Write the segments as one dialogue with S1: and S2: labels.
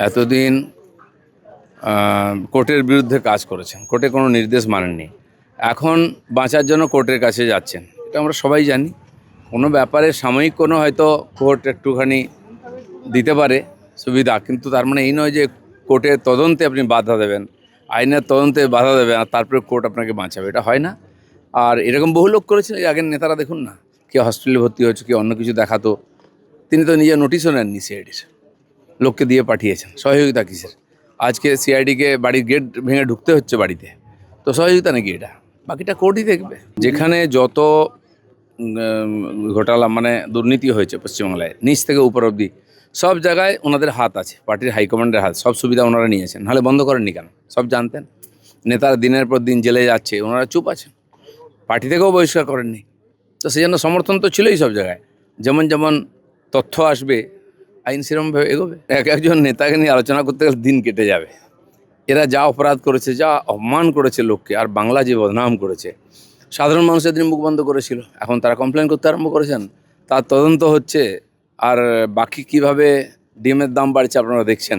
S1: এতদিন কোর্টের বিরুদ্ধে কাজ করেছেন, কোর্টে কোনো নির্দেশ মানেননি, এখন বাঁচার জন্য কোর্টের কাছে যাচ্ছেন। এটা আমরা সবাই জানি। কোনো ব্যাপারে সাময়িক কোনো হয়তো কোর্ট একটুখানি দিতে পারে সুবিধা, কিন্তু তার মানে এই নয় যে কোর্টের তদন্তে আপনি বাধা দেবেন, আইনের তদন্তে বাধা দেবেন আর তারপরে কোর্ট আপনাকে বাঁচাবে। এটা হয় না। আর এরকম বহু লোক করেছিল। এই আগের নেতারা দেখুন না, কেউ হসপিটালে ভর্তি হয়েছে, কেউ অন্য কিছু দেখাতো, তিনি তো নিজের নোটিশও নেননি, সিআইডির লোককে দিয়ে পাঠিয়েছেন। সহযোগিতা কিসের? আজকে সিআইডিকে বাড়ির গেট ভেঙে ঢুকতে হচ্ছে বাড়িতে, তো সহযোগিতা নাকি এটা? বাকিটা কোর্টই দেখবে। যেখানে যত ঘোটালা মানে দুর্নীতি হয়েছে পশ্চিমবাংলায়, নিচ থেকে উপর অবধি সব জায়গায় ওনাদের হাত আছে, পার্টির হাইকমান্ডের হাত। সব সুবিধা ওনারা নিয়েছেন, নাহলে বন্ধ করেননি কেন? সব জানতেন। নেতারা দিনের পর দিন জেলে যাচ্ছে, ওনারা চুপ আছেন, পার্টি থেকেও বহিষ্কার করেননি। তো সেই জন্য সমর্থন তো ছিলই সব জায়গায়। যেমন যেমন তথ্য আসবে আইন সেরকমভাবে এগোবে। একজন নেতাকে নিয়ে আলোচনা করতে গেলে দিন কেটে যাবে। এরা যা অপরাধ করেছে, যা অপমান করেছে লোককে, আর বাংলা যে বদনাম করেছে, সাধারণ মানুষের দিন মুখ বন্ধ করেছিল, এখন তারা কমপ্লেন করতে আরম্ভ করেছেন, তার তদন্ত হচ্ছে। আর বাকি কিভাবে ডিমের দাম বাড়ছে আপনারা দেখছেন।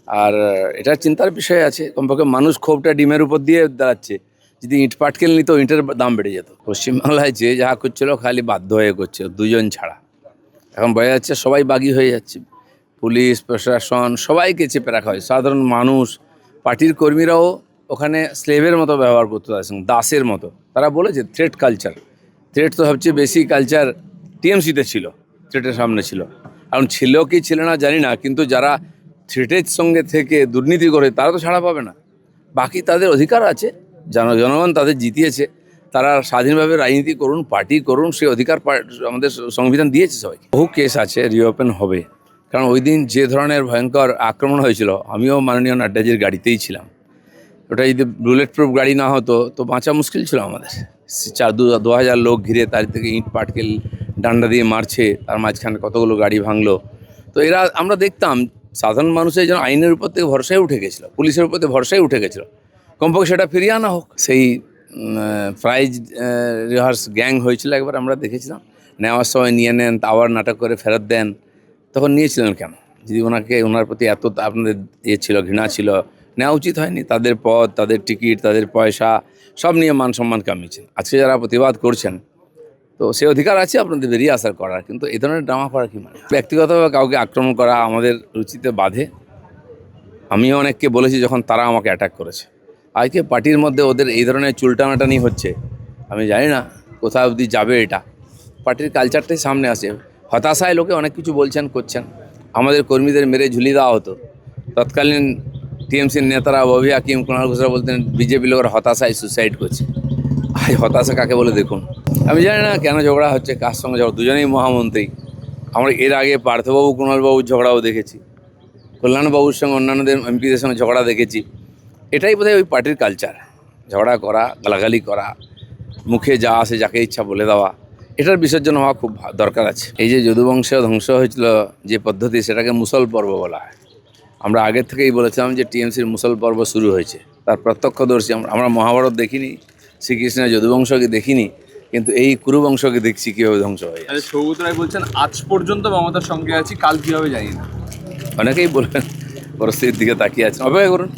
S1: আর এটা চিন্তার বিষয় আছে। কমপক্ষে মানুষ ক্ষোভটা ডিমের উপর দিয়ে দাঁড়াচ্ছে। যদি ইট পাটকেল নিত, ইটের দাম বেড়ে যেত। পশ্চিমবাংলায় যে যা করছিল খালি বাধ্য হয়ে করছে, দুজন ছাড়া। এখন বোঝা যাচ্ছে সবাই বাগী হয়ে যাচ্ছে। পুলিশ প্রশাসন সবাইকে চেপে রাখা হয়। সাধারণ মানুষ, পার্টির কর্মীরাও ওখানে স্লেভের মতো ব্যবহার করতে আসেন, দাসের মতো। তারা বলেছে থ্রেট কালচার। থ্রেট তো সবচেয়ে বেশি কালচার টিএমসিতে ছিল, থ্রেটের সামনে ছিল। এখন ছিল কি ছিল না জানি না, কিন্তু যারা থ্রেটের সঙ্গে থেকে দুর্নীতি করে তারা তো ছাড়া পাবে না। বাকি তাদের অধিকার আছে, জনগণ তাদের জিতিয়েছে, তারা স্বাধীনভাবে রাজনীতি করুন, পার্টি করুন, সেই অধিকার আমাদের সংবিধান দিয়েছে সবাইকে। বহু কেস আছে, রিওপেন হবে। কারণ ওই দিন যে ধরনের ভয়ঙ্কর আক্রমণ হয়েছিল, আমিও মাননীয় নাড্ডাজির গাড়িতেই ছিলাম। ওটা যদি বুলেট প্রুফ গাড়ি না হতো তো বাঁচা মুশকিল ছিল আমাদের। 2,000 লোক ঘিরে, তার থেকে ইট পাটকেল ডান্ডা দিয়ে মারছে, তার মাঝখানে কতগুলো গাড়ি ভাঙলো। তো এরা আমরা দেখতাম সাধারণ মানুষের যেন আইনের উপর থেকে ভরসায় উঠে গেছিলো, পুলিশের উপর থেকে ভরসায় উঠে গেছিলো। কমপক্ষে সেটা ফিরিয়ে আনা হোক। সেই প্রাইজ রিহার্স গ্যাং হয়েছিল একবার, আমরা দেখেছিলাম। নেওয়ার সময় নিয়ে নেন, আবার নাটক করে ফেরত দেন। তখন নিয়েছিলেন কেন? যদি ওনার প্রতি এত আপনাদের ছিল, ঘৃণা ছিল, নেওয়া উচিত হয়নি। তাদের পদ, তাদের টিকিট, তাদের পয়সা সব নিয়ে মান সম্মান কামিয়েছেন। আজকে যারা প্রতিবাদ করছেন, তো সে অধিকার আছে আপনাদের বেরিয়ে আসার করার, কিন্তু এই ধরনের ড্রামা করা কি মানে? ব্যক্তিগতভাবে কাউকে আক্রমণ করা আমাদের রুচিতে বাধে। আমিও অনেককে বলেছি যখন তারা আমাকে অ্যাটাক করেছে। আজকে পার্টির মধ্যে ওদের এই ধরনের চুলটানাটানি হচ্ছে, আমি জানি না কোথায় অবধি যাবে এটা। পার্টির কালচারটাই সামনে আসে। হতাশায় লোকে অনেক কিছু বলছেন, করছেন। আমাদের কর্মীদের মেরে ঝুলিয়ে দেওয়া হতো, তৎকালীন টিএমসির নেতারা ববি হাকিম, কুণাল ঘোষরা বলতেন বিজেপি লোকের হতাশায় সুসাইড করছে। আজ হতাশা কাকে বলে দেখুন। আমি জানি না কেন ঝগড়া হচ্ছে, কার সঙ্গে ঝগড়া। দুজনেই মহামন্ত্রী। আমরা এর আগে পার্থবাবু, কুণালবাবুর ঝগড়াও দেখেছি, কল্যাণবাবুর সঙ্গে অন্যান্যদের এমপিদের সঙ্গে ঝগড়া দেখেছি। এটাই বোধহয় ওই পার্টির কালচার, ঝগড়া করা, গালাগালি করা, মুখে যা আসে যাকে ইচ্ছা বলে দেওয়া। এটার বিসর্জন হওয়া খুব দরকার আছে। এই যে যদুবংশ ধ্বংস হয়েছিল যে পদ্ধতি, সেটাকে মুসল পর্ব বলা হয়। আমরা আগের থেকেই বলেছিলাম যে টিএমসির মুসল পর্ব শুরু হয়েছে, তার প্রত্যক্ষদর্শী আমরা। মহাভারত দেখিনি, শ্রীকৃষ্ণের যদুবংশকে দেখিনি, কিন্তু এই কুরুবংশকে দেখছি কীভাবে ধ্বংস হয়ে যায়।
S2: সৌগত রায় বলছেন আজ পর্যন্ত মমতার সঙ্গে আছি, কাল কীভাবে জানি না।
S1: অনেকেই বলবেন, পরিস্থিতির দিকে তাকিয়ে আছেন, অপেক্ষা করুন।